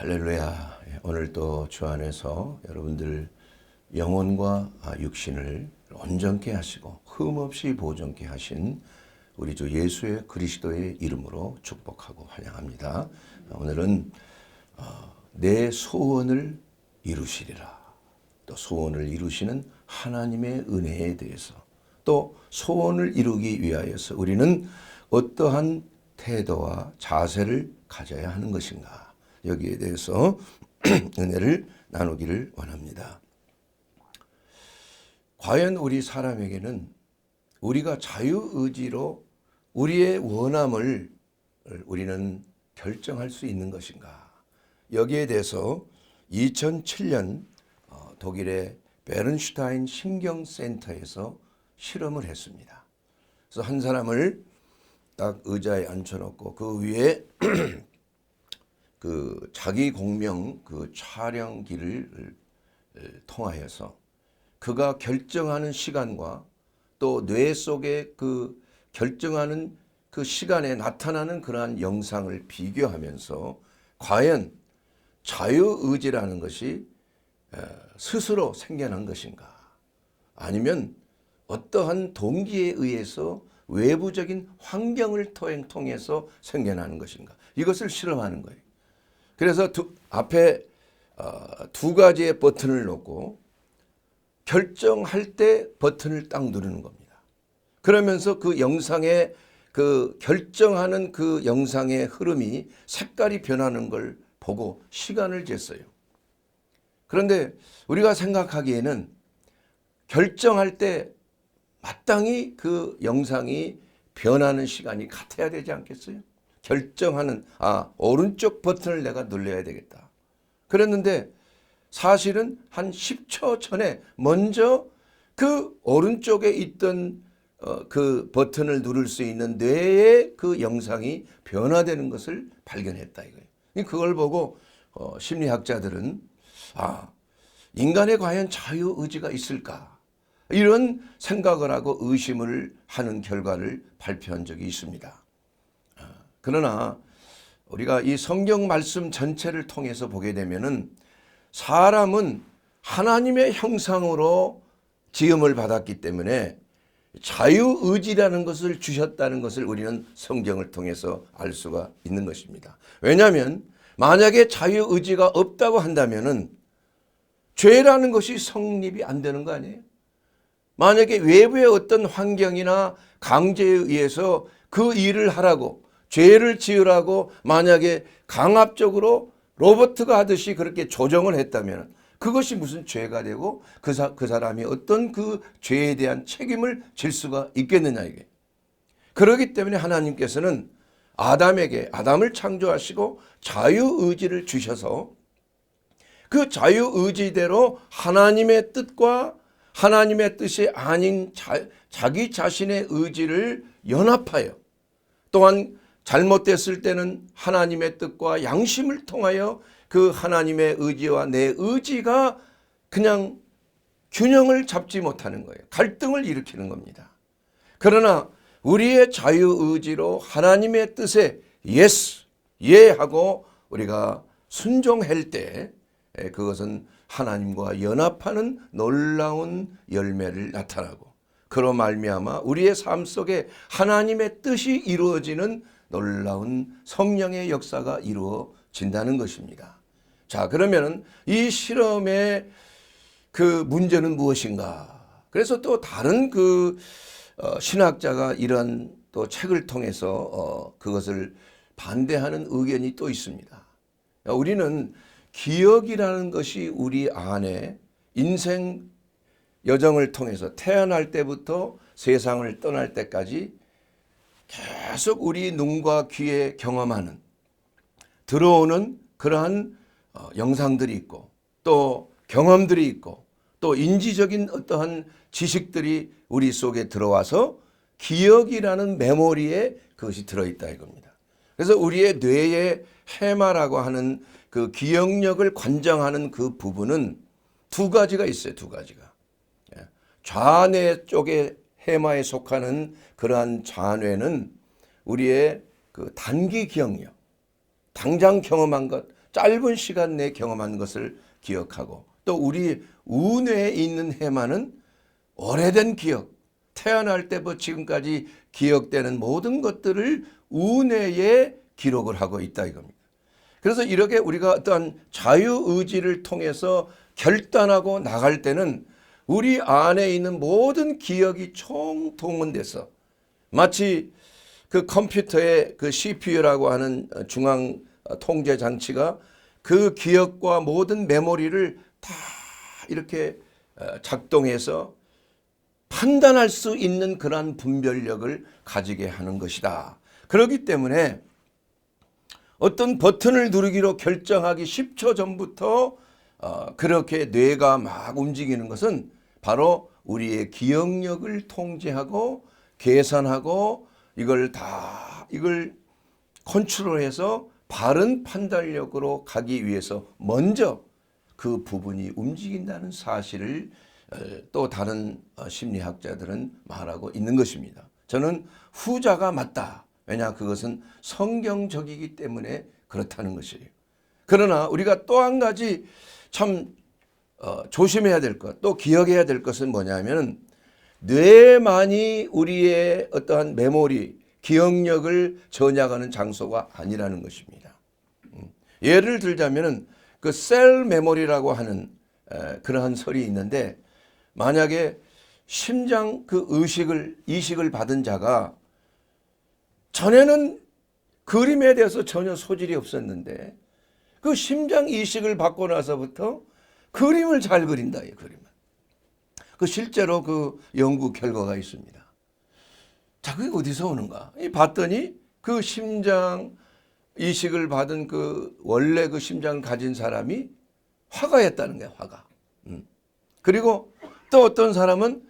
할렐루야. 오늘 또 주 안에서 여러분들 영혼과 육신을 온전케 하시고 흠없이 보존케 하신 우리 주 예수의 그리스도의 이름으로 축복하고 환영합니다. 오늘은 내 소원을 이루시리라. 또 소원을 이루시는 하나님의 은혜에 대해서, 또 소원을 이루기 위하여서 우리는 어떠한 태도와 자세를 가져야 하는 것인가, 여기에 대해서 은혜를 나누기를 원합니다. 과연 우리 사람에게는 우리가 자유의지로 우리의 원함을 우리는 결정할 수 있는 것인가? 여기에 대해서 2007년 독일의 베른슈타인 신경센터에서 실험을 했습니다. 그래서 한 사람을 딱 의자에 앉혀놓고 그 위에 그 자기 공명 그 촬영기를 통하여서 그가 결정하는 시간과 또 뇌 속에 그 결정하는 그 시간에 나타나는 그러한 영상을 비교하면서 과연 자유의지라는 것이 스스로 생겨난 것인가, 아니면 어떠한 동기에 의해서 외부적인 환경을 통해서 생겨나는 것인가, 이것을 실험하는 거예요. 그래서 앞에 두 가지의 버튼을 놓고 결정할 때 버튼을 딱 누르는 겁니다. 그러면서 그 영상의 그 결정하는 그 영상의 흐름이 색깔이 변하는 걸 보고 시간을 쟀어요. 그런데 우리가 생각하기에는 결정할 때 마땅히 그 영상이 변하는 시간이 같아야 되지 않겠어요? 결정하는 오른쪽 버튼을 내가 눌러야 되겠다. 그랬는데 사실은 한 10초 전에 먼저 그 오른쪽에 있던 그 버튼을 누를 수 있는 뇌의 그 영상이 변화되는 것을 발견했다 이거예요. 그걸 보고 심리학자들은 인간에 과연 자유의지가 있을까? 이런 생각을 하고 의심을 하는 결과를 발표한 적이 있습니다. 그러나 우리가 이 성경 말씀 전체를 통해서 보게 되면은 사람은 하나님의 형상으로 지음을 받았기 때문에 자유의지라는 것을 주셨다는 것을 우리는 성경을 통해서 알 수가 있는 것입니다. 왜냐하면 만약에 자유의지가 없다고 한다면은 죄라는 것이 성립이 안 되는 거 아니에요? 만약에 외부의 어떤 환경이나 강제에 의해서 그 일을 하라고, 죄를 지으라고 만약에 강압적으로 로버트가 하듯이 그렇게 조정을 했다면 그것이 무슨 죄가 되고 그 사람이 어떤 그 죄에 대한 책임을 질 수가 있겠느냐 이게. 그렇기 때문에 하나님께서는 아담을 창조하시고 자유의지를 주셔서 그 자유의지대로 하나님의 뜻과 하나님의 뜻이 아닌 자기 자신의 의지를 연합하여, 또한 잘못됐을 때는 하나님의 뜻과 양심을 통하여 그 하나님의 의지와 내 의지가 그냥 균형을 잡지 못하는 거예요. 갈등을 일으키는 겁니다. 그러나 우리의 자유의지로 하나님의 뜻에 yes, 예 하고 우리가 순종할 때 그것은 하나님과 연합하는 놀라운 열매를 나타나고, 그로 말미암아 우리의 삶 속에 하나님의 뜻이 이루어지는 놀라운 성령의 역사가 이루어진다는 것입니다. 자, 그러면 이 실험의 그 문제는 무엇인가? 그래서 또 다른 그 신학자가 이런 또 책을 통해서 그것을 반대하는 의견이 또 있습니다. 우리는 기억이라는 것이 우리 안에 인생 여정을 통해서 태어날 때부터 세상을 떠날 때까지 계속 우리 눈과 귀에 경험하는, 들어오는 그러한 영상들이 있고, 또 경험들이 있고, 또 인지적인 어떠한 지식들이 우리 속에 들어와서 기억이라는 메모리에 그것이 들어있다 이겁니다. 그래서 우리의 뇌의 해마라고 하는 그 기억력을 관장하는 그 부분은 두 가지가 있어요. 두 가지가. 좌뇌 쪽의 해마에 속하는 그러한 좌뇌는 우리의 그 단기 기억력, 당장 경험한 것, 짧은 시간 내에 경험한 것을 기억하고, 또 우리 우뇌에 있는 해마는 오래된 기억, 태어날 때부터 지금까지 기억되는 모든 것들을 우뇌에 기록을 하고 있다 이겁니다. 그래서 이렇게 우리가 어떠한 자유의지를 통해서 결단하고 나갈 때는 우리 안에 있는 모든 기억이 총동원돼서 마치 그 컴퓨터의 그 CPU라고 하는 중앙 통제 장치가 그 기억과 모든 메모리를 다 이렇게 작동해서 판단할 수 있는 그러한 분별력을 가지게 하는 것이다. 그렇기 때문에 어떤 버튼을 누르기로 결정하기 10초 전부터 그렇게 뇌가 막 움직이는 것은 바로 우리의 기억력을 통제하고 계산하고 이걸 컨트롤해서 바른 판단력으로 가기 위해서 먼저 그 부분이 움직인다는 사실을 또 다른 심리학자들은 말하고 있는 것입니다. 저는 후자가 맞다. 왜냐, 그것은 성경적이기 때문에 그렇다는 것이에요. 그러나 우리가 또 한 가지 참 조심해야 될 것, 또 기억해야 될 것은 뭐냐면 뇌만이 우리의 어떠한 메모리, 기억력을 저장하는 장소가 아니라는 것입니다. 예를 들자면 그 셀 메모리라고 하는 그러한 설이 있는데, 만약에 심장 그 이식을 받은 자가 전에는 그림에 대해서 전혀 소질이 없었는데 그 심장 이식을 받고 나서부터 그림을 잘 그린다. 이 그림을. 그 실제로 그 연구 결과가 있습니다. 자, 그게 어디서 오는가? 봤더니 그 심장 이식을 받은 그 원래 그 심장을 가진 사람이 화가였다는 거야, 화가. 그리고 또 어떤 사람은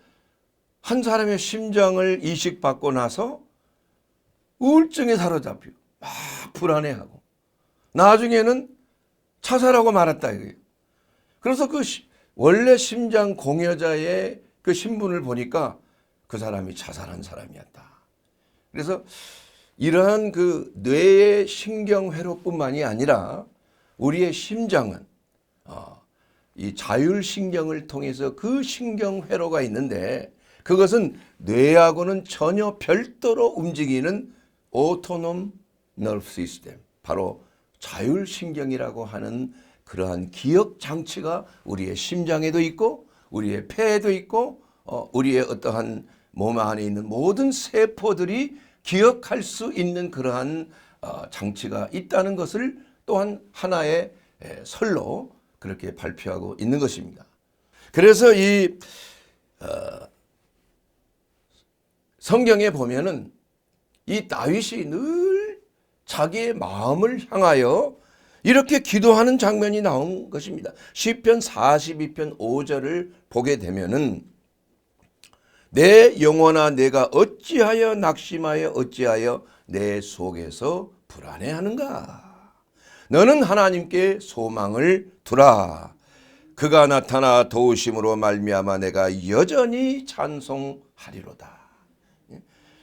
한 사람의 심장을 이식받고 나서 우울증에 사로잡히고 막 불안해하고 나중에는 자살하고 말았다 이거예요. 그래서 그 원래 심장 공여자의 그 신분을 보니까 그 사람이 자살한 사람이었다. 그래서 이러한 그 뇌의 신경회로뿐만이 아니라 우리의 심장은 이 자율신경을 통해서 그 신경회로가 있는데 그것은 뇌하고는 전혀 별도로 움직이는 오토놈 너브 시스템, 바로 자율신경이라고 하는 그러한 기억 장치가 우리의 심장에도 있고 우리의 폐에도 있고 우리의 어떠한 몸 안에 있는 모든 세포들이 기억할 수 있는 그러한 장치가 있다는 것을 또한 하나의 설로 그렇게 발표하고 있는 것입니다. 그래서 이 성경에 보면은 이 다윗이 늘 자기의 마음을 향하여 이렇게 기도하는 장면이 나온 것입니다. 시편 42편 5절을 보게 되면은 내 영혼아 내가 어찌하여 낙심하여 어찌하여 내 속에서 불안해하는가. 너는 하나님께 소망을 두라. 그가 나타나 도우심으로 말미암아 내가 여전히 찬송하리로다.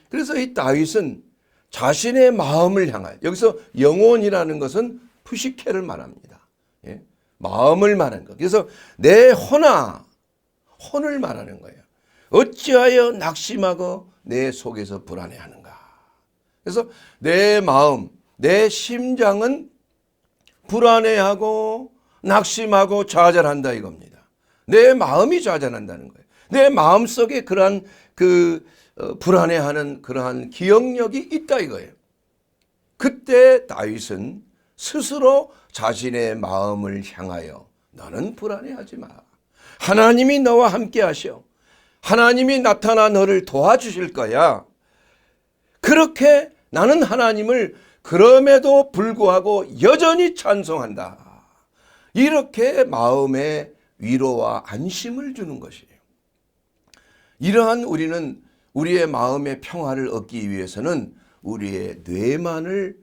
그래서 이 다윗은 자신의 마음을 향하여, 여기서 영혼이라는 것은 푸시케를 말합니다. 마음을 말하는 것. 그래서 내 혼을 말하는 거예요. 어찌하여 낙심하고 내 속에서 불안해하는가. 그래서 내 마음, 내 심장은 불안해하고 낙심하고 좌절한다 이겁니다. 내 마음이 좌절한다는 거예요. 내 마음 속에 그러한 불안해하는 그러한 기억력이 있다 이거예요. 그때 다윗은 스스로 자신의 마음을 향하여 너는 불안해하지 마. 하나님이 너와 함께 하셔. 하나님이 나타나 너를 도와주실 거야. 그렇게 나는 하나님을 그럼에도 불구하고 여전히 찬송한다. 이렇게 마음에 위로와 안심을 주는 것이에요. 이러한 우리는 우리의 마음의 평화를 얻기 위해서는 우리의 뇌만을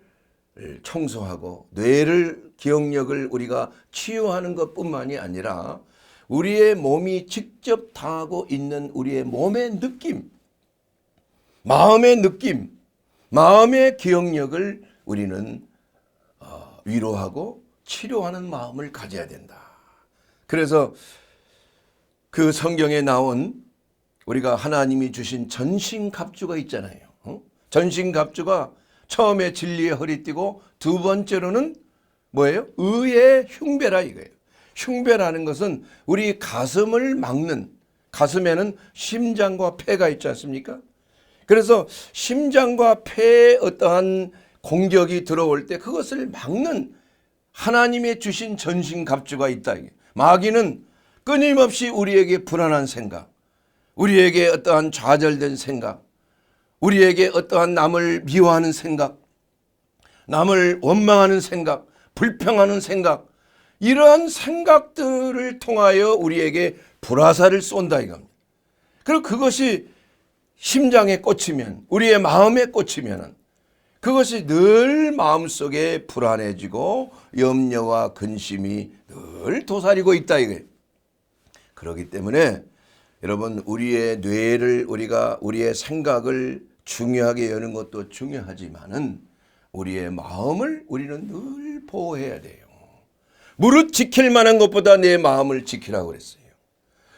청소하고 뇌를 기억력을 우리가 치유하는 것뿐만이 아니라 우리의 몸이 직접 당하고 있는 우리의 몸의 느낌, 마음의 느낌, 마음의 기억력을 우리는 위로하고 치료하는 마음을 가져야 된다. 그래서 그 성경에 나온 우리가 하나님이 주신 전신갑주가 있잖아요. 전신갑주가 처음에 진리의 허리띠고 두 번째로는 뭐예요? 의의 흉배라 이거예요. 흉배라는 것은 우리 가슴을 막는, 가슴에는 심장과 폐가 있지 않습니까? 그래서 심장과 폐에 어떠한 공격이 들어올 때 그것을 막는 하나님의 주신 전신갑주가 있다. 마귀는 끊임없이 우리에게 불안한 생각, 우리에게 어떠한 좌절된 생각, 우리에게 어떠한 남을 미워하는 생각, 남을 원망하는 생각, 불평하는 생각, 이러한 생각들을 통하여 우리에게 불화살을 쏜다 이겁니다. 그리고 그것이 심장에 꽂히면, 우리의 마음에 꽂히면 그것이 늘 마음속에 불안해지고 염려와 근심이 늘 도사리고 있다 이거예요. 그렇기 때문에 여러분, 우리의 뇌를, 우리의 생각을 중요하게 여는 것도 중요하지만은 우리의 마음을 우리는 늘 보호해야 돼요. 무릇 지킬 만한 것보다 내 마음을 지키라고 그랬어요.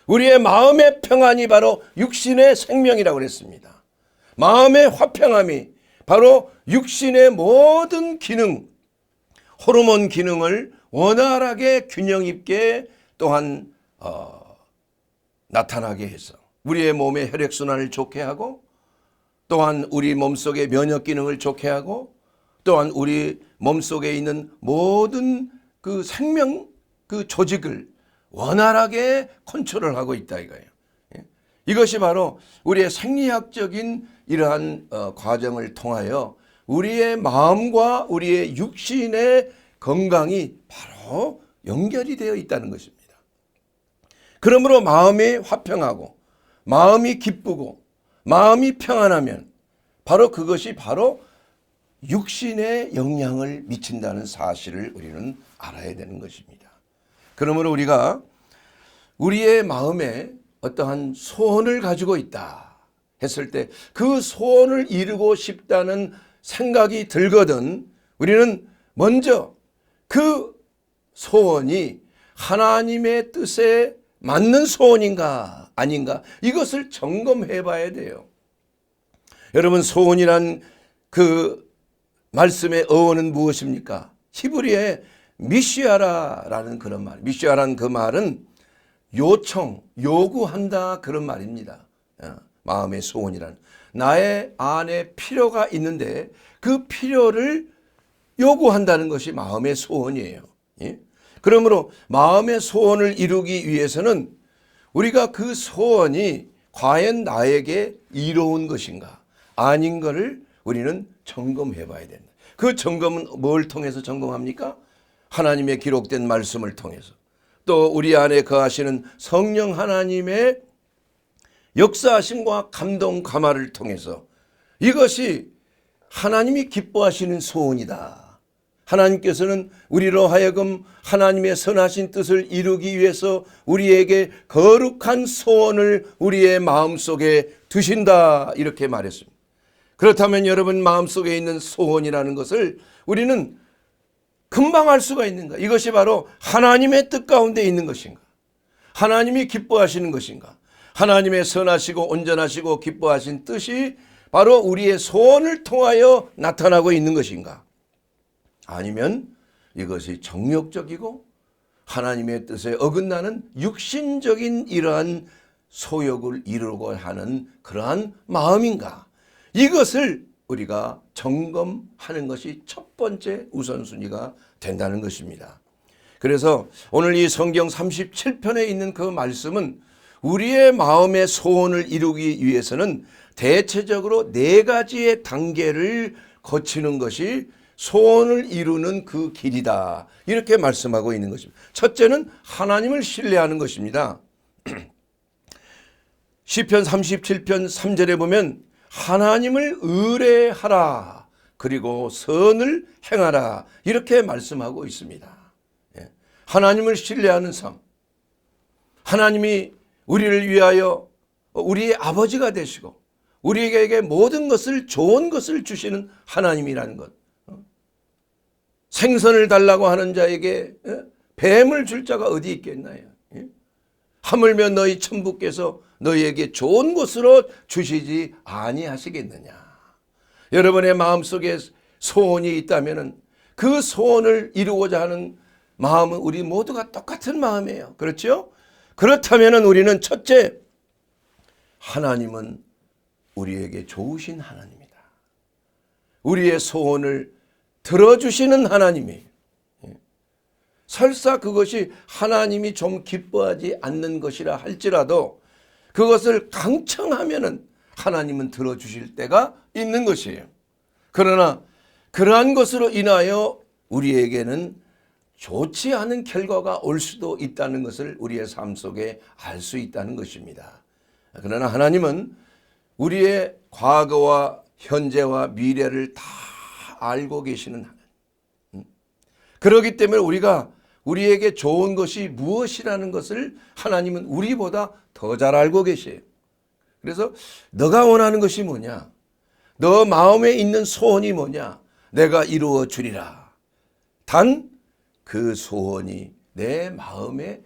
우리의 마음의 평안이 바로 육신의 생명이라고 그랬습니다. 마음의 화평함이 바로 육신의 모든 기능, 호르몬 기능을 원활하게 균형 있게 또한 나타나게 해서 우리의 몸의 혈액순환을 좋게 하고, 또한 우리 몸속의 면역 기능을 좋게 하고, 또한 우리 몸속에 있는 모든 그 생명 그 조직을 원활하게 컨트롤하고 있다 이거예요. 이것이 바로 우리의 생리학적인 이러한 과정을 통하여 우리의 마음과 우리의 육신의 건강이 바로 연결이 되어 있다는 것입니다. 그러므로 마음이 화평하고 마음이 기쁘고 마음이 평안하면 바로 그것이 바로 육신에 영향을 미친다는 사실을 우리는 알아야 되는 것입니다. 그러므로 우리가 우리의 마음에 어떠한 소원을 가지고 있다 했을 때 그 소원을 이루고 싶다는 생각이 들거든 우리는 먼저 그 소원이 하나님의 뜻에 맞는 소원인가 아닌가 이것을 점검해 봐야 돼요. 여러분, 소원이란 그 말씀의 어원은 무엇입니까? 히브리어의 미시아라라는 그런 말. 미시아라는 그 말은 요청, 요구한다 그런 말입니다. 마음의 소원이란 나의 안에 필요가 있는데 그 필요를 요구한다는 것이 마음의 소원이에요. 그러므로 마음의 소원을 이루기 위해서는 우리가 그 소원이 과연 나에게 이로운 것인가 아닌 것을 우리는 점검해 봐야 된다. 그 점검은 뭘 통해서 점검합니까? 하나님의 기록된 말씀을 통해서, 또 우리 안에 거하시는 성령 하나님의 역사하심과 감동 감화를 통해서 이것이 하나님이 기뻐하시는 소원이다. 하나님께서는 우리로 하여금 하나님의 선하신 뜻을 이루기 위해서 우리에게 거룩한 소원을 우리의 마음속에 두신다 이렇게 말했습니다. 그렇다면 여러분 마음속에 있는 소원이라는 것을 우리는 금방 알 수가 있는가? 이것이 바로 하나님의 뜻 가운데 있는 것인가? 하나님이 기뻐하시는 것인가? 하나님의 선하시고 온전하시고 기뻐하신 뜻이 바로 우리의 소원을 통하여 나타나고 있는 것인가? 아니면 이것이 정욕적이고 하나님의 뜻에 어긋나는 육신적인 이러한 소욕을 이루고 하는 그러한 마음인가? 이것을 우리가 점검하는 것이 첫 번째 우선순위가 된다는 것입니다. 그래서 오늘 이 성경 37편에 있는 그 말씀은 우리의 마음의 소원을 이루기 위해서는 대체적으로 4가지의 단계를 거치는 것이 소원을 이루는 그 길이다. 이렇게 말씀하고 있는 것입니다. 첫째는 하나님을 신뢰하는 것입니다. 시편 37편 3절에 보면 하나님을 의뢰하라 그리고 선을 행하라 이렇게 말씀하고 있습니다. 하나님을 신뢰하는 삶, 하나님이 우리를 위하여 우리의 아버지가 되시고 우리에게 모든 것을 좋은 것을 주시는 하나님이라는 것, 생선을 달라고 하는 자에게 뱀을 줄 자가 어디 있겠나요? 하물며 너희 천부께서 너희에게 좋은 것으로 주시지 아니하시겠느냐. 여러분의 마음속에 소원이 있다면 그 소원을 이루고자 하는 마음은 우리 모두가 똑같은 마음이에요. 그렇죠? 그렇다면 우리는 첫째, 하나님은 우리에게 좋으신 하나님이다. 우리의 소원을 들어주시는 하나님이에요. 설사 그것이 하나님이 좀 기뻐하지 않는 것이라 할지라도 그것을 강청하면은 하나님은 들어주실 때가 있는 것이에요. 그러나 그러한 것으로 인하여 우리에게는 좋지 않은 결과가 올 수도 있다는 것을 우리의 삶 속에 알 수 있다는 것입니다. 그러나 하나님은 우리의 과거와 현재와 미래를 다 알고 계시는 하나님. 그렇기 때문에 우리에게 좋은 것이 무엇이라는 것을 하나님은 우리보다 더 잘 알고 계세요. 그래서 너가 원하는 것이 뭐냐? 너 마음에 있는 소원이 뭐냐? 내가 이루어 주리라. 단 그 소원이 내 마음에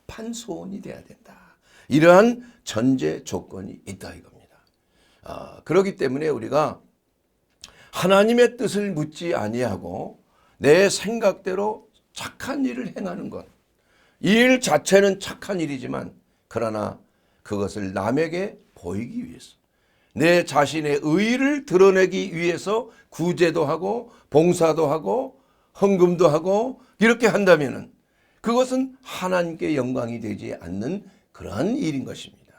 합한 소원이 돼야 된다. 이러한 전제 조건이 있다 이겁니다. 그렇기 때문에 우리가 하나님의 뜻을 묻지 아니하고 내 생각대로 착한 일을 행하는 것, 이 일 자체는 착한 일이지만 그러나 그것을 남에게 보이기 위해서, 내 자신의 의의를 드러내기 위해서 구제도 하고 봉사도 하고 헌금도 하고 이렇게 한다면 그것은 하나님께 영광이 되지 않는 그러한 일인 것입니다.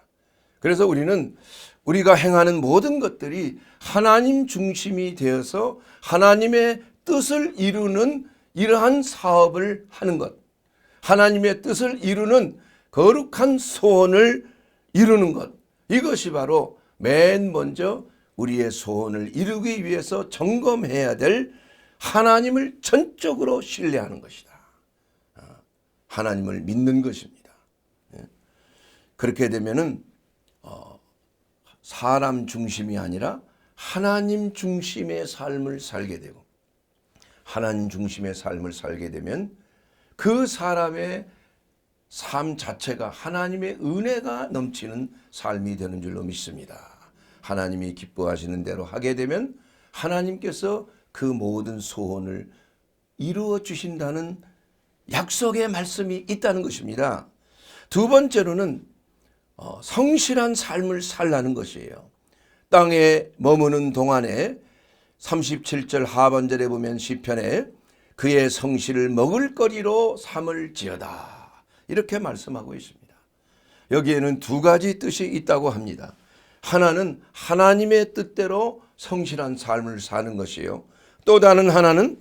그래서 우리가 행하는 모든 것들이 하나님 중심이 되어서 하나님의 뜻을 이루는 이러한 사업을 하는 것, 하나님의 뜻을 이루는 거룩한 소원을 이루는 것, 이것이 바로 맨 먼저 우리의 소원을 이루기 위해서 점검해야 될 하나님을 전적으로 신뢰하는 것이다. 하나님을 믿는 것입니다. 그렇게 되면은 사람 중심이 아니라 하나님 중심의 삶을 살게 되고, 하나님 중심의 삶을 살게 되면 그 사람의 삶 자체가 하나님의 은혜가 넘치는 삶이 되는 줄로 믿습니다. 하나님이 기뻐하시는 대로 하게 되면 하나님께서 그 모든 소원을 이루어 주신다는 약속의 말씀이 있다는 것입니다. 두 번째로는 성실한 삶을 살라는 것이에요. 땅에 머무는 동안에 37절 하반절에 보면 시편에 그의 성실을 먹을거리로 삼을지어다 이렇게 말씀하고 있습니다. 여기에는 두 가지 뜻이 있다고 합니다. 하나는 하나님의 뜻대로 성실한 삶을 사는 것이요, 또 다른 하나는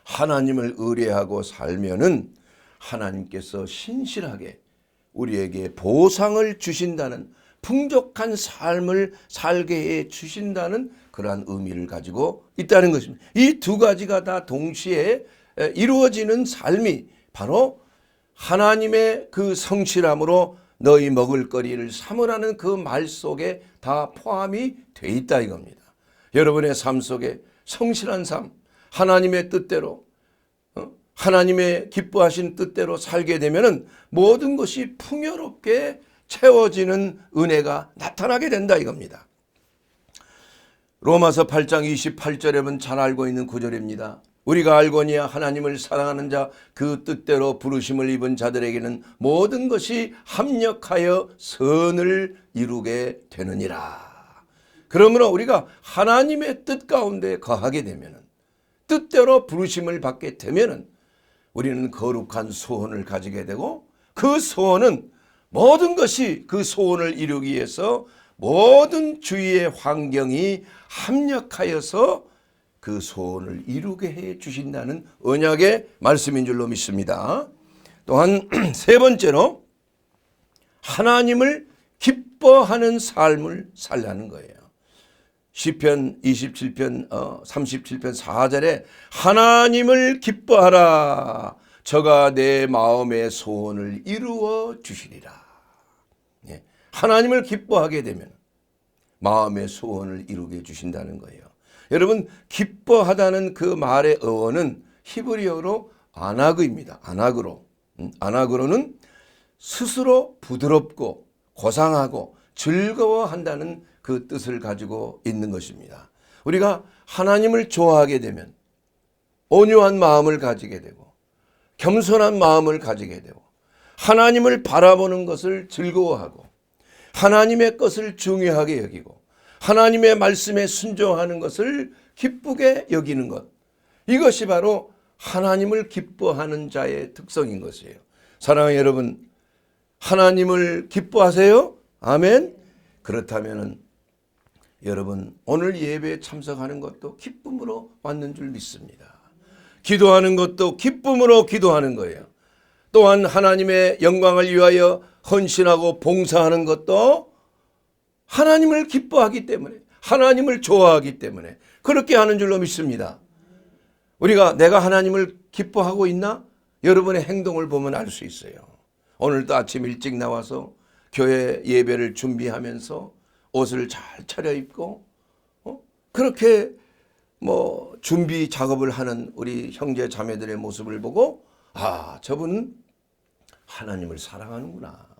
하나님을 의뢰하고 살면은 하나님께서 신실하게 우리에게 보상을 주신다는, 풍족한 삶을 살게 해 주신다는 그러한 의미를 가지고 있다는 것입니다. 이 두 가지가 다 동시에 이루어지는 삶이 바로 하나님의 그 성실함으로 너희 먹을거리를 삼으라는 그 말 속에 다 포함이 돼 있다 이겁니다. 여러분의 삶 속에 성실한 삶, 하나님의 뜻대로, 하나님의 기뻐하신 뜻대로 살게 되면은 모든 것이 풍요롭게 채워지는 은혜가 나타나게 된다 이겁니다. 로마서 8장 28절에 보면 잘 알고 있는 구절입니다. 우리가 알거니와 하나님을 사랑하는 자 그 뜻대로 부르심을 입은 자들에게는 모든 것이 합력하여 선을 이루게 되느니라. 그러므로 우리가 하나님의 뜻 가운데 거하게 되면, 뜻대로 부르심을 받게 되면 우리는 거룩한 소원을 가지게 되고, 그 소원은 모든 것이 그 소원을 이루기 위해서 모든 주위의 환경이 합력하여서 그 소원을 이루게 해 주신다는 언약의 말씀인 줄로 믿습니다. 또한 세 번째로 하나님을 기뻐하는 삶을 살라는 거예요. 시편 27편 37편 4절에 하나님을 기뻐하라, 저가 내 마음의 소원을 이루어 주시리라. 하나님을 기뻐하게 되면 마음의 소원을 이루게 해주신다는 거예요. 여러분, 기뻐하다는 그 말의 어원은 히브리어로 아나그입니다. 아나그로. 아나그로는 스스로 부드럽고 고상하고 즐거워한다는 그 뜻을 가지고 있는 것입니다. 우리가 하나님을 좋아하게 되면 온유한 마음을 가지게 되고 겸손한 마음을 가지게 되고 하나님을 바라보는 것을 즐거워하고 하나님의 것을 중요하게 여기고 하나님의 말씀에 순종하는 것을 기쁘게 여기는 것, 이것이 바로 하나님을 기뻐하는 자의 특성인 것이에요. 사랑하는 여러분, 하나님을 기뻐하세요? 아멘. 그렇다면 여러분 오늘 예배에 참석하는 것도 기쁨으로 왔는 줄 믿습니다. 기도하는 것도 기쁨으로 기도하는 거예요. 또한 하나님의 영광을 위하여 헌신하고 봉사하는 것도 하나님을 기뻐하기 때문에, 하나님을 좋아하기 때문에 그렇게 하는 줄로 믿습니다. 우리가 내가 하나님을 기뻐하고 있나? 여러분의 행동을 보면 알 수 있어요. 오늘도 아침 일찍 나와서 교회 예배를 준비하면서 옷을 잘 차려입고 그렇게 준비 작업을 하는 우리 형제 자매들의 모습을 보고 저분은 하나님을 사랑하는구나.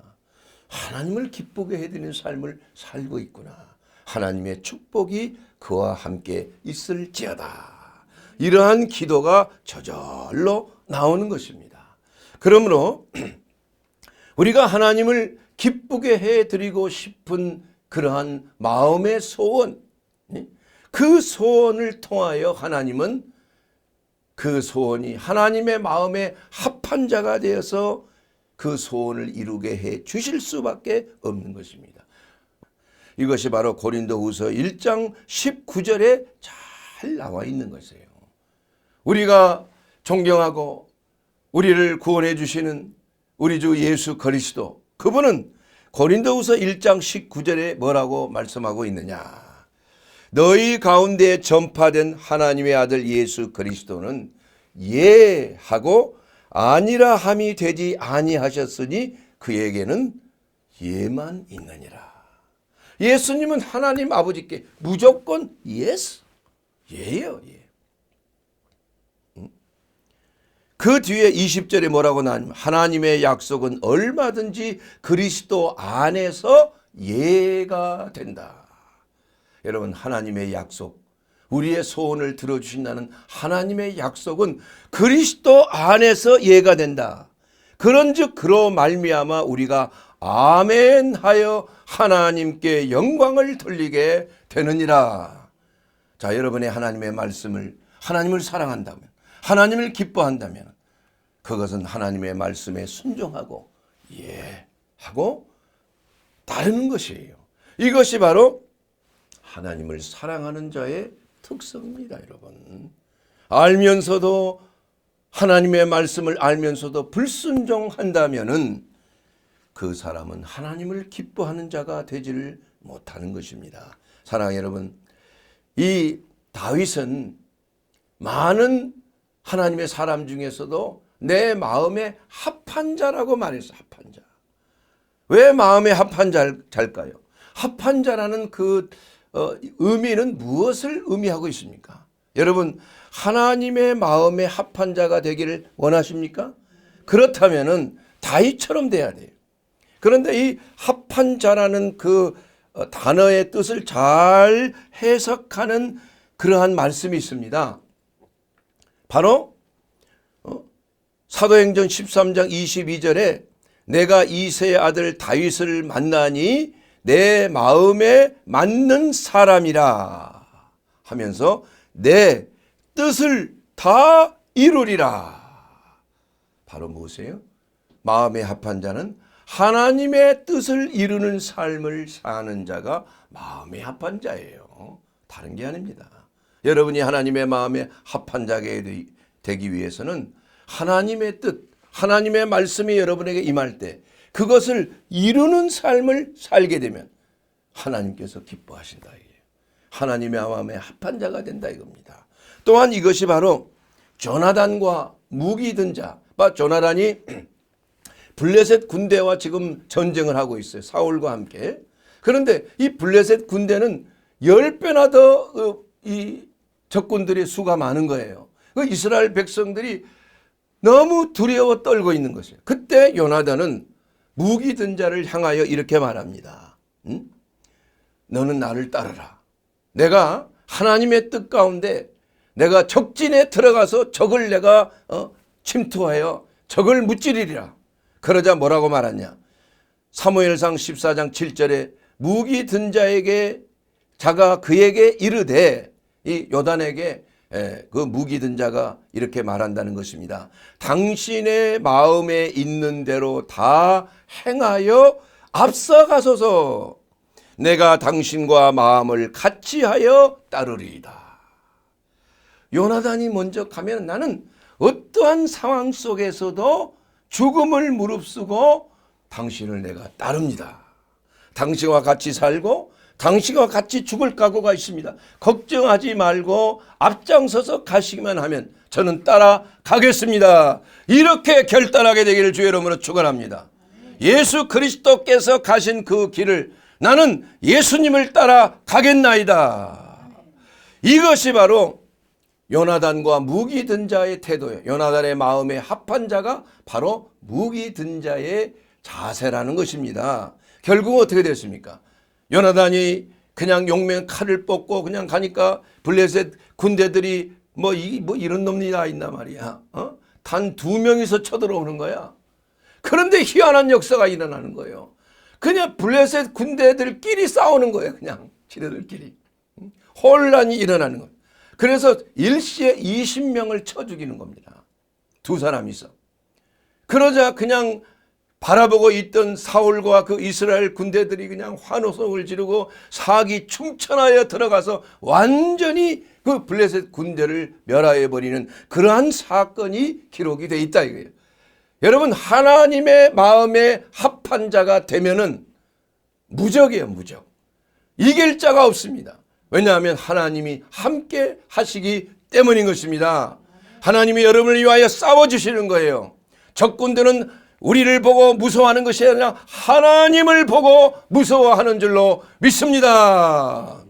하나님을 기쁘게 해드리는 삶을 살고 있구나. 하나님의 축복이 그와 함께 있을지어다. 이러한 기도가 저절로 나오는 것입니다. 그러므로 우리가 하나님을 기쁘게 해드리고 싶은 그러한 마음의 소원, 그 소원을 통하여 하나님은 그 소원이 하나님의 마음에 합한 자가 되어서 그 소원을 이루게 해 주실 수밖에 없는 것입니다. 이것이 바로 고린도후서 1장 19절에 잘 나와 있는 것이에요. 우리가 존경하고 우리를 구원해 주시는 우리 주 예수 그리스도, 그분은 고린도후서 1장 19절에 뭐라고 말씀하고 있느냐? 너희 가운데 전파된 하나님의 아들 예수 그리스도는 예하고 아니라 함이 되지 아니하셨으니 그에게는 예만 있느니라. 예수님은 하나님 아버지께 무조건 예스, 예예요. 예. 그 뒤에 20절에 뭐라고 나오냐면 하나님의 약속은 얼마든지 그리스도 안에서 예가 된다. 여러분, 하나님의 약속, 우리의 소원을 들어주신다는 하나님의 약속은 그리스도 안에서 예가 된다. 그런즉 그로 말미암아 우리가 아멘 하여 하나님께 영광을 돌리게 되느니라. 자, 여러분의 하나님의 말씀을, 하나님을 사랑한다면, 하나님을 기뻐한다면 그것은 하나님의 말씀에 순종하고 하고 따르는 것이에요. 이것이 바로 하나님을 사랑하는 자의 특성입니다, 여러분. 알면서도, 하나님의 말씀을 알면서도 불순종한다면은 그 사람은 하나님을 기뻐하는 자가 되지를 못하는 것입니다. 사랑하는 여러분, 이 다윗은 많은 하나님의 사람 중에서도 내 마음에 합한 자라고 말했어요. 합한 자. 왜 마음에 합한 자일까요? 합한 자라는 그 의미는 무엇을 의미하고 있습니까? 여러분, 하나님의 마음에 합한 자가 되기를 원하십니까? 그렇다면은 다윗처럼 돼야 돼요. 그런데 이 합한 자라는 그 단어의 뜻을 잘 해석하는 그러한 말씀이 있습니다. 바로 사도행전 13장 22절에 내가 이새의 아들 다윗을 만나니 내 마음에 맞는 사람이라 하면서 내 뜻을 다 이루리라. 바로 무엇이에요? 마음에 합한 자는 하나님의 뜻을 이루는 삶을 사는 자가 마음에 합한 자예요. 다른 게 아닙니다. 여러분이 하나님의 마음에 합한 자가 되기 위해서는 하나님의 뜻, 하나님의 말씀이 여러분에게 임할 때 그것을 이루는 삶을 살게 되면 하나님께서 기뻐하신다. 하나님의 마음에 합한 자가 된다 이겁니다. 또한 이것이 바로 조나단과 무기 든 자, 조나단이 블레셋 군대와 지금 전쟁을 하고 있어요. 사울과 함께. 그런데 이 블레셋 군대는 10배나 더 이 적군들의 수가 많은 거예요. 그 이스라엘 백성들이 너무 두려워 떨고 있는 것이에요. 그때 요나단은 무기 든 자를 향하여 이렇게 말합니다. 너는 나를 따르라. 내가 하나님의 뜻 가운데 내가 적진에 들어가서 적을 내가 침투하여 적을 무찌르리라. 그러자 뭐라고 말하냐. 사무엘상 14장 7절에 무기 든 자에게 자가 그에게 이르되, 이 요단에게 그 무기 든 자가 이렇게 말한다는 것입니다. 당신의 마음에 있는 대로 다 행하여 앞서가소서. 내가 당신과 마음을 같이 하여 따르리이다. 요나단이 먼저 가면 나는 어떠한 상황 속에서도 죽음을 무릅쓰고 당신을 내가 따릅니다. 당신과 같이 살고 당신과 같이 죽을 각오가 있습니다. 걱정하지 말고 앞장서서 가시기만 하면 저는 따라가겠습니다. 이렇게 결단하게 되기를 주의 이름으로 축원합니다. 예수 그리스도께서 가신 그 길을 나는 예수님을 따라 가겠나이다. 이것이 바로 요나단과 무기 든 자의 태도예요. 요나단의 마음에 합한 자가 바로 무기 든 자의 자세라는 것입니다. 결국 어떻게 됐습니까? 요나단이 그냥 용맹 칼을 뽑고 그냥 가니까 블레셋 군대들이 뭐 이런 놈이 다 있나 말이야. 단 2명이서 쳐들어오는 거야. 그런데 희한한 역사가 일어나는 거예요. 그냥 블레셋 군대들끼리 싸우는 거예요. 그냥 지네들끼리. 혼란이 일어나는 거예요. 그래서 일시에 20명을 쳐 죽이는 겁니다. 2사람이서. 그러자 그냥 바라보고 있던 사울과 그 이스라엘 군대들이 그냥 환호성을 지르고 사기충천하여 들어가서 완전히 그 블레셋 군대를 멸하해버리는 그러한 사건이 기록이 되어 있다 이거예요. 여러분, 하나님의 마음에 합한 자가 되면은 무적이에요, 무적. 이길 자가 없습니다. 왜냐하면 하나님이 함께 하시기 때문인 것입니다. 하나님이 여러분을 위하여 싸워주시는 거예요. 적군들은 우리를 보고 무서워하는 것이 아니라 하나님을 보고 무서워하는 줄로 믿습니다.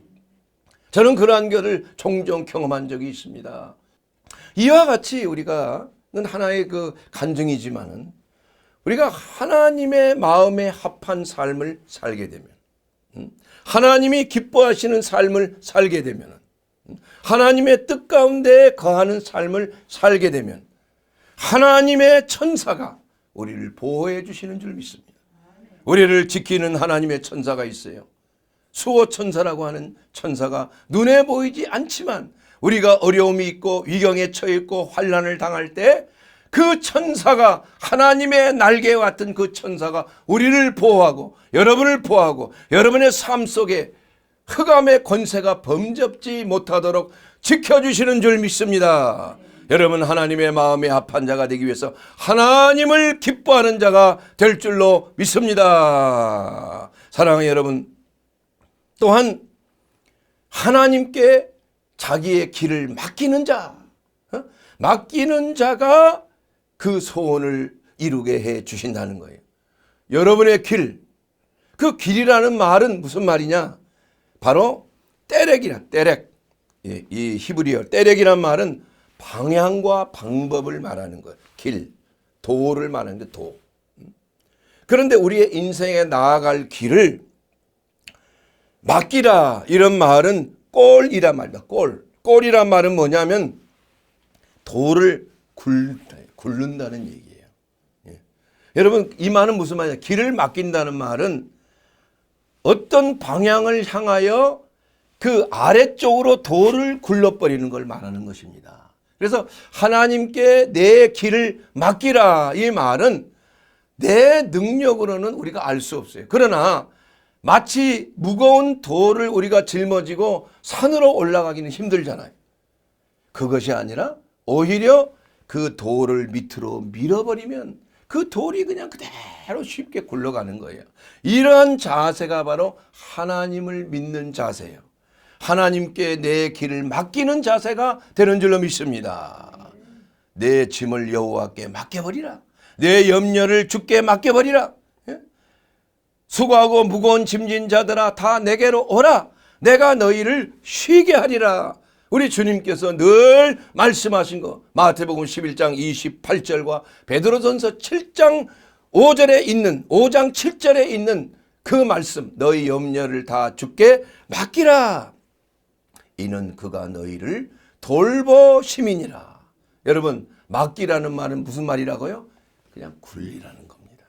저는 그러한 것을 종종 경험한 적이 있습니다. 이와 같이 우리가 하나의 그 간증이지만은 우리가 하나님의 마음에 합한 삶을 살게 되면, 하나님이 기뻐하시는 삶을 살게 되면, 하나님의 뜻 가운데 거하는 삶을 살게 되면 하나님의 천사가 우리를 보호해 주시는 줄 믿습니다. 우리를 지키는 하나님의 천사가 있어요. 수호천사라고 하는 천사가 눈에 보이지 않지만 우리가 어려움이 있고 위경에 처해 있고 환난을 당할 때 그 천사가, 하나님의 날개와 같은 그 천사가 우리를 보호하고 여러분을 보호하고 여러분의 삶 속에 흑암의 권세가 범접지 못하도록 지켜주시는 줄 믿습니다. 여러분, 하나님의 마음에 합한 자가 되기 위해서 하나님을 기뻐하는 자가 될 줄로 믿습니다. 사랑하는 여러분, 또한 하나님께 자기의 길을 맡기는 자, 맡기는 자가 그 소원을 이루게 해 주신다는 거예요. 여러분의 길, 그 길이라는 말은 무슨 말이냐? 바로 때렉이란, 때렉. 이 히브리어 때렉이란 말은 방향과 방법을 말하는 거예요. 길, 도를 말하는 게 도. 그런데 우리의 인생에 나아갈 길을 맡기라, 이런 말은 꼴이란 말입니다. 꼴이란 말은 뭐냐면 도를 굴른다는 얘기예요. 여러분, 이 말은 무슨 말이냐? 길을 맡긴다는 말은 어떤 방향을 향하여 그 아래쪽으로 도를 굴러버리는 걸 말하는 것입니다. 그래서 하나님께 내 길을 맡기라, 이 말은 내 능력으로는 우리가 알 수 없어요. 그러나 마치 무거운 돌을 우리가 짊어지고 산으로 올라가기는 힘들잖아요. 그것이 아니라 오히려 그 돌을 밑으로 밀어버리면 그 돌이 그냥 그대로 쉽게 굴러가는 거예요. 이러한 자세가 바로 하나님을 믿는 자세예요. 하나님께 내 길을 맡기는 자세가 되는 줄로 믿습니다. 내 짐을 여호와께 맡겨버리라. 내 염려를 주께 맡겨버리라. 수고하고 무거운 짐진 자들아 다 내게로 오라. 내가 너희를 쉬게 하리라. 우리 주님께서 늘 말씀하신 거 마태복음 11장 28절과 베드로전서 7장 5절에 있는 5장 7절에 있는 그 말씀, 너희 염려를 다 주께 맡기라. 이는 그가 너희를 돌보심이니라. 여러분, 맡기라는 말은 무슨 말이라고요? 그냥 굴리라는 겁니다.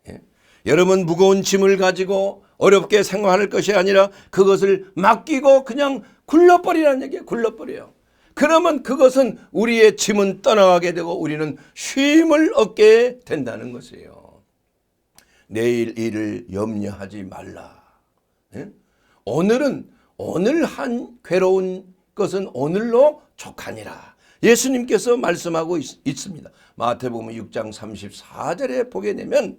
예? 여러분, 무거운 짐을 가지고 어렵게 생활할 것이 아니라 그것을 맡기고 그냥 굴러버리라는 얘기예요. 굴러버려요. 그러면 그것은 우리의 짐은 떠나가게 되고 우리는 쉼을 얻게 된다는 것이에요. 내일 일을 염려하지 말라. 예? 오늘 한 괴로운 것은 오늘로 족하니라. 예수님께서 말씀하고 있습니다. 마태복음 6장 34절에 보게 되면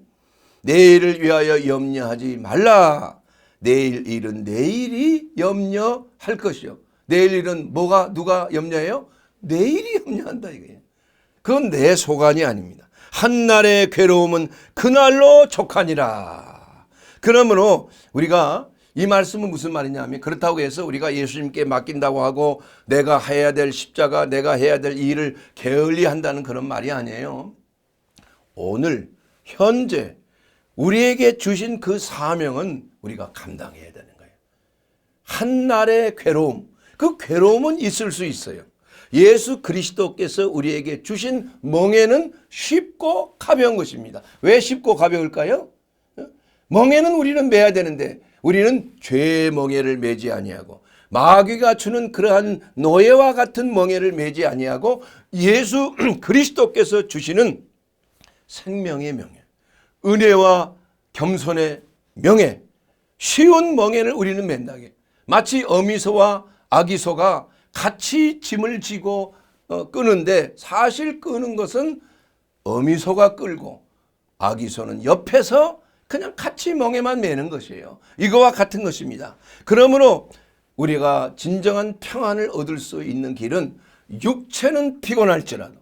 내일을 위하여 염려하지 말라. 내일 일은 내일이 염려할 것이요. 내일 일은 누가 염려해요? 내일이 염려한다 이거예요. 그건 내 소관이 아닙니다. 한날의 괴로움은 그날로 족하니라. 그러므로 우리가 이 말씀은 무슨 말이냐면 그렇다고 해서 우리가 예수님께 맡긴다고 하고 내가 해야 될 십자가, 내가 해야 될 일을 게을리 한다는 그런 말이 아니에요. 오늘 현재 우리에게 주신 그 사명은 우리가 감당해야 되는 거예요. 한날의 괴로움, 그 괴로움은 있을 수 있어요. 예수 그리스도께서 우리에게 주신 멍에는 쉽고 가벼운 것입니다. 왜 쉽고 가벼울까요? 멍에는 우리는 매야 되는데 우리는 죄의 멍에를 매지 아니하고 마귀가 주는 그러한 노예와 같은 멍에를 매지 아니하고 예수 그리스도께서 주시는 생명의 명예, 은혜와 겸손의 명예, 쉬운 멍에를 우리는 맨다게. 마치 어미소와 아기소가 같이 짐을 지고 끄는데 사실 끄는 것은 어미소가 끌고 아기소는 옆에서 그냥 같이 멍에만 매는 것이에요. 이거와 같은 것입니다. 그러므로 우리가 진정한 평안을 얻을 수 있는 길은 육체는 피곤할지라도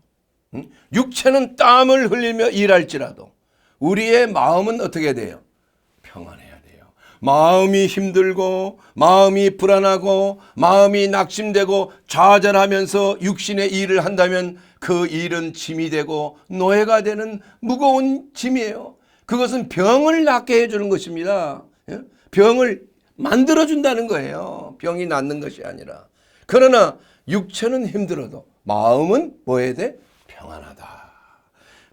육체는 땀을 흘리며 일할지라도 우리의 마음은 어떻게 돼요? 평안해야 돼요. 마음이 힘들고 마음이 불안하고 마음이 낙심되고 좌절하면서 육신의 일을 한다면 그 일은 짐이 되고 노예가 되는 무거운 짐이에요. 그것은 병을 낫게 해주는 것입니다. 병을 만들어준다는 거예요. 병이 낫는 것이 아니라. 그러나 육체는 힘들어도 마음은 뭐 해야 돼? 평안하다.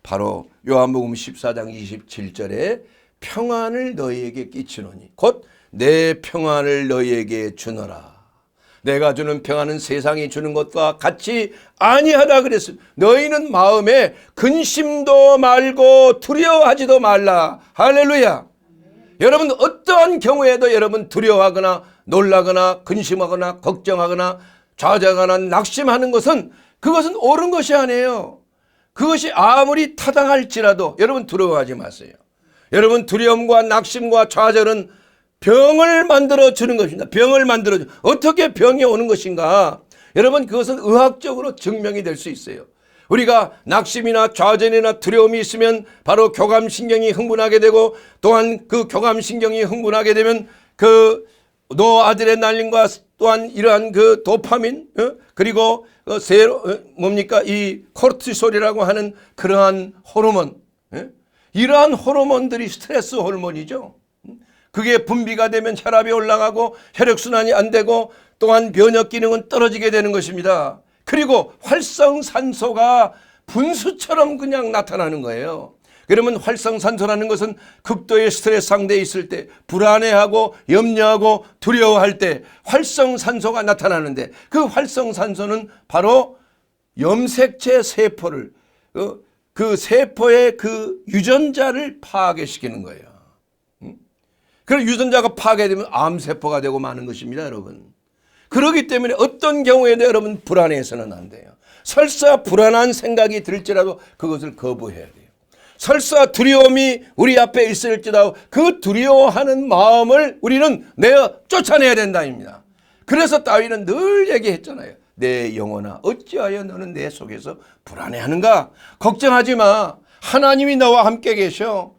바로 요한복음 14장 27절에 평안을 너희에게 끼치노니 곧 내 평안을 너희에게 주노라. 내가 주는 평안은 세상이 주는 것과 같이 아니하다 그랬습니다. 너희는 마음에 근심도 말고 두려워하지도 말라. 할렐루야. 여러분 어떠한 경우에도 여러분 두려워하거나 놀라거나 근심하거나 걱정하거나 좌절하거나 낙심하는 것은 그것은 옳은 것이 아니에요. 그것이 아무리 타당할지라도 여러분 두려워하지 마세요. 여러분 두려움과 낙심과 좌절은 병을 만들어 주는 것입니다. 병을 만들어 주. 어떻게 병이 오는 것인가? 여러분 그것은 의학적으로 증명이 될 수 있어요. 우리가 낙심이나 좌절이나 두려움이 있으면 바로 교감신경이 흥분하게 되고 또한 그 교감신경이 흥분하게 되면 그 노아드레날린과 또한 이러한 그 도파민 그리고 뭡니까 이 코르티솔이라고 하는 그러한 호르몬 이러한 호르몬들이 스트레스 호르몬이죠. 그게 분비가 되면 혈압이 올라가고 혈액순환이 안 되고 또한 면역 기능은 떨어지게 되는 것입니다. 그리고 활성산소가 분수처럼 그냥 나타나는 거예요. 그러면 활성산소라는 것은 극도의 스트레스 상태에 있을 때 불안해하고 염려하고 두려워할 때 활성산소가 나타나는데 그 활성산소는 바로 염색체 세포를 그 세포의 그 유전자를 파괴시키는 거예요. 그런 유전자가 파괴되면 암세포가 되고 마는 것입니다, 여러분. 그렇기 때문에 어떤 경우에도 여러분 불안해서는 안 돼요. 설사 불안한 생각이 들지라도 그것을 거부해야 돼요. 설사 두려움이 우리 앞에 있을지라도 그 두려워하는 마음을 우리는 쫓아내야 된다입니다. 그래서 다윗은 늘 얘기했잖아요. 내 영혼아 어찌하여 너는 내 속에서 불안해하는가? 걱정하지 마. 하나님이 너와 함께 계셔.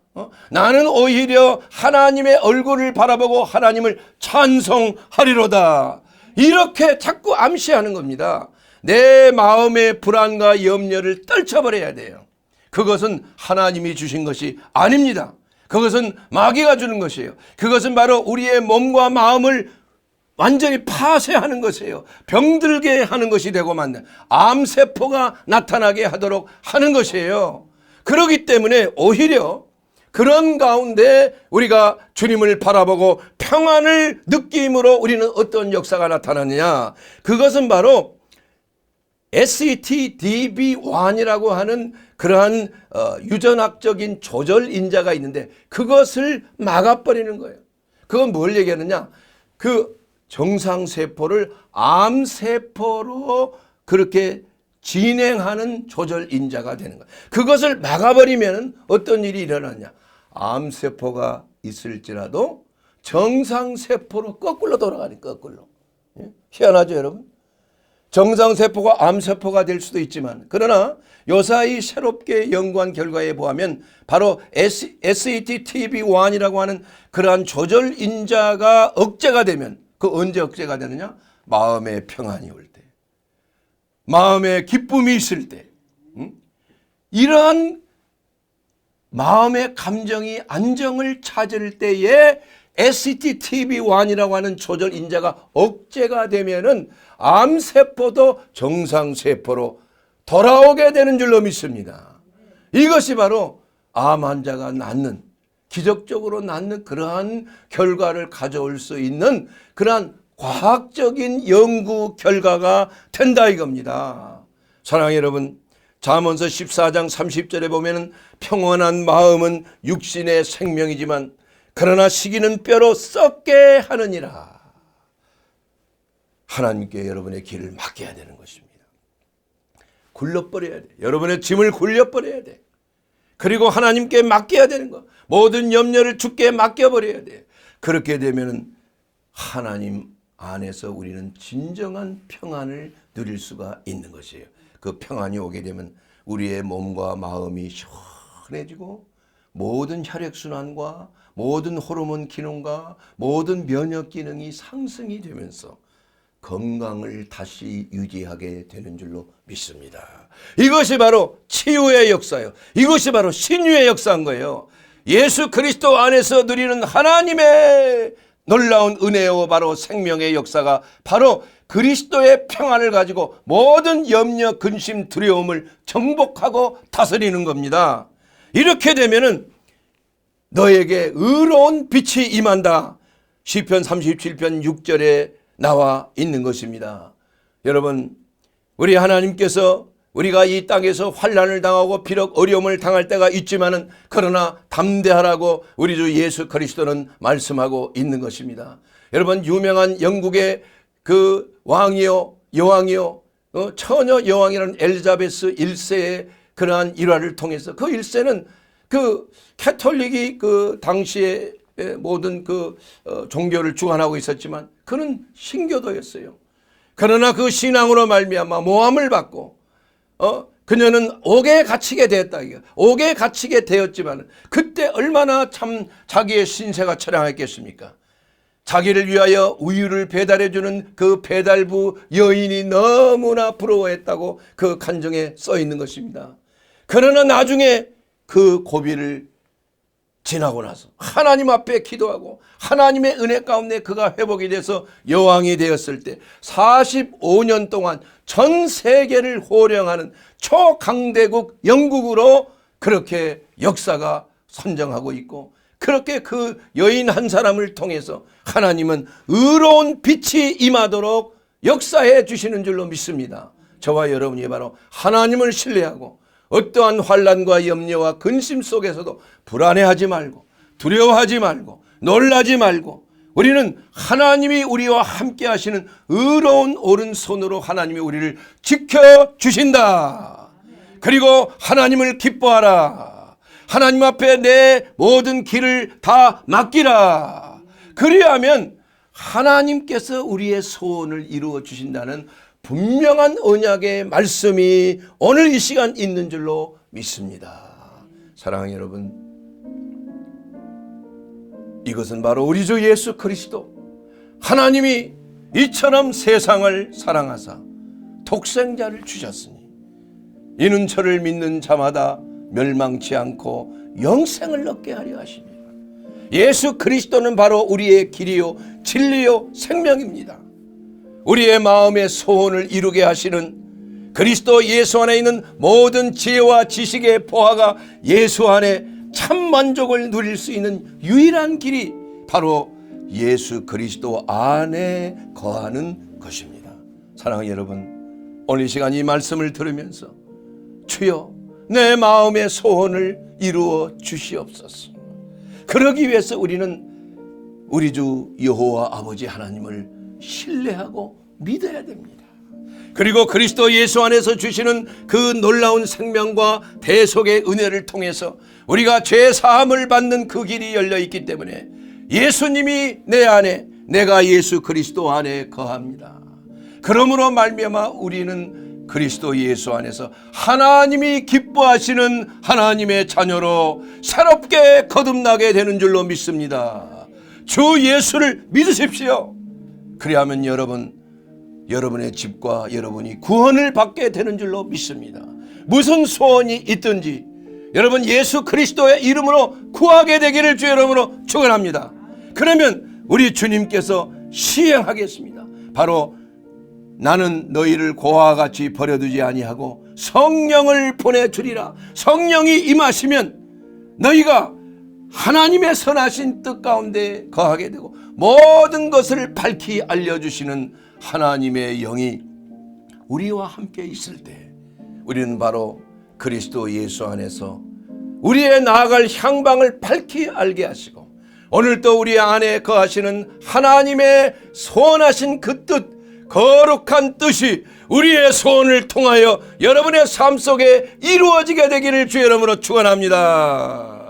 나는 오히려 하나님의 얼굴을 바라보고 하나님을 찬송하리로다. 이렇게 자꾸 암시하는 겁니다. 내 마음의 불안과 염려를 떨쳐버려야 돼요. 그것은 하나님이 주신 것이 아닙니다. 그것은 마귀가 주는 것이에요. 그것은 바로 우리의 몸과 마음을 완전히 파쇄하는 것이에요. 병들게 하는 것이 되고 만든 암세포가 나타나게 하도록 하는 것이에요. 그렇기 때문에 오히려 그런 가운데 우리가 주님을 바라보고 평안을 느낌으로 우리는 어떤 역사가 나타나느냐, 그것은 바로 SETDB1이라고 하는 그러한 유전학적인 조절인자가 있는데 그것을 막아버리는 거예요. 그건 뭘 얘기하느냐, 그 정상세포를 암세포로 그렇게 진행하는 조절인자가 되는 거예요. 그것을 막아버리면 어떤 일이 일어나냐, 암세포가 있을지라도 정상세포로 거꾸로 돌아가니, 거꾸로. 희한하죠, 여러분? 정상세포가 암세포가 될 수도 있지만, 그러나 요사이 새롭게 연구한 결과에 보면 바로 SETTB1이라고 하는 그러한 조절인자가 억제가 되면, 그 언제 억제가 되느냐? 마음의 평안이 올 때, 마음의 기쁨이 있을 때, 이러한 마음의 감정이 안정을 찾을 때에 SETTB1이라고 하는 조절인자가 억제가 되면은 암세포도 정상세포로 돌아오게 되는 줄로 믿습니다. 이것이 바로 암 환자가 낫는, 기적적으로 낫는 그러한 결과를 가져올 수 있는 그러한 과학적인 연구 결과가 된다 이겁니다. 사랑하는 여러분, 잠언서 14장 30절에 보면 평온한 마음은 육신의 생명이지만 그러나 시기는 뼈로 썩게 하느니라. 하나님께 여러분의 길을 맡겨야 되는 것입니다. 굴려버려야 돼. 여러분의 짐을 굴려버려야 돼. 그리고 하나님께 맡겨야 되는 거. 모든 염려를 주께 맡겨버려야 돼. 그렇게 되면 하나님 안에서 우리는 진정한 평안을 누릴 수가 있는 것이에요. 그 평안이 오게 되면 우리의 몸과 마음이 시원해지고 모든 혈액순환과 모든 호르몬 기능과 모든 면역 기능이 상승이 되면서 건강을 다시 유지하게 되는 줄로 믿습니다. 이것이 바로 치유의 역사예요. 이것이 바로 신유의 역사인 거예요. 예수 그리스도 안에서 누리는 하나님의 놀라운 은혜요, 바로 생명의 역사가 바로 그리스도의 평안을 가지고 모든 염려, 근심, 두려움을 정복하고 다스리는 겁니다. 이렇게 되면은 너에게 의로운 빛이 임한다. 시편 37편 6절에 나와 있는 것입니다. 여러분, 우리 하나님께서 우리가 이 땅에서 환난을 당하고 비록 어려움을 당할 때가 있지만은 그러나 담대하라고 우리 주 예수 그리스도는 말씀하고 있는 것입니다. 여러분, 유명한 영국의 그 왕이요, 여왕이요, 처녀 여왕이라는 엘리자베스 1세의 그러한 일화를 통해서, 그 1세는 그 캐톨릭이 그 당시에 모든 그 종교를 주관하고 있었지만 그는 신교도였어요. 그러나 그 신앙으로 말미암아 모함을 받고 그녀는 옥에 갇히게 되었다. 옥에 갇히게 되었지만 그때 얼마나 참 자기의 신세가 처량했겠습니까? 자기를 위하여 우유를 배달해주는 그 배달부 여인이 너무나 부러워했다고 그 간증에 써 있는 것입니다. 그러나 나중에 그 고비를 지나고 나서 하나님 앞에 기도하고 하나님의 은혜 가운데 그가 회복이 돼서 여왕이 되었을 때 45년 동안 전 세계를 호령하는 초강대국 영국으로 그렇게 역사가 선정하고 있고, 그렇게 그 여인 한 사람을 통해서 하나님은 의로운 빛이 임하도록 역사해 주시는 줄로 믿습니다. 저와 여러분이 바로 하나님을 신뢰하고 어떠한 환난과 염려와 근심 속에서도 불안해하지 말고 두려워하지 말고 놀라지 말고 우리는 하나님이 우리와 함께 하시는 의로운 오른손으로 하나님이 우리를 지켜주신다. 그리고 하나님을 기뻐하라. 하나님 앞에 내 모든 길을 다 맡기라. 그리하면 하나님께서 우리의 소원을 이루어 주신다는 분명한 언약의 말씀이 오늘 이 시간 있는 줄로 믿습니다. 사랑하는 여러분, 이것은 바로 우리 주 예수 그리스도, 하나님이 이처럼 세상을 사랑하사 독생자를 주셨으니 이는 저를 믿는 자마다 멸망치 않고 영생을 얻게 하려 하십니다. 예수 그리스도는 바로 우리의 길이요 진리요 생명입니다. 우리의 마음의 소원을 이루게 하시는 그리스도 예수 안에 있는 모든 지혜와 지식의 보화가 예수 안에 참 만족을 누릴 수 있는 유일한 길이 바로 예수 그리스도 안에 거하는 것입니다. 사랑하는 여러분, 오늘 이 시간 이 말씀을 들으면서 주여 내 마음의 소원을 이루어 주시옵소서. 그러기 위해서 우리는 우리 주 여호와 아버지 하나님을 신뢰하고 믿어야 됩니다. 그리고 그리스도 예수 안에서 주시는 그 놀라운 생명과 대속의 은혜를 통해서 우리가 죄 사함을 받는 그 길이 열려 있기 때문에 예수님이 내 안에, 내가 예수 그리스도 안에 거합니다. 그러므로 말미암아 우리는 그리스도 예수 안에서 하나님이 기뻐하시는 하나님의 자녀로 새롭게 거듭나게 되는 줄로 믿습니다. 주 예수를 믿으십시오. 그리하면 여러분의 집과 여러분이 구원을 받게 되는 줄로 믿습니다. 무슨 소원이 있든지 여러분 예수 그리스도의 이름으로 구하게 되기를 주 이름으로 축원합니다. 그러면 우리 주님께서 시행하겠습니다. 바로 나는 너희를 고아와 같이 버려두지 아니하고 성령을 보내주리라. 성령이 임하시면 너희가 하나님의 선하신 뜻 가운데 거하게 되고 모든 것을 밝히 알려주시는 하나님의 영이 우리와 함께 있을 때 우리는 바로 그리스도 예수 안에서 우리의 나아갈 향방을 밝히 알게 하시고 오늘도 우리 안에 거하시는 하나님의 소원하신 그 뜻, 거룩한 뜻이 우리의 소원을 통하여 여러분의 삶 속에 이루어지게 되기를 주의 이름으로 축원합니다.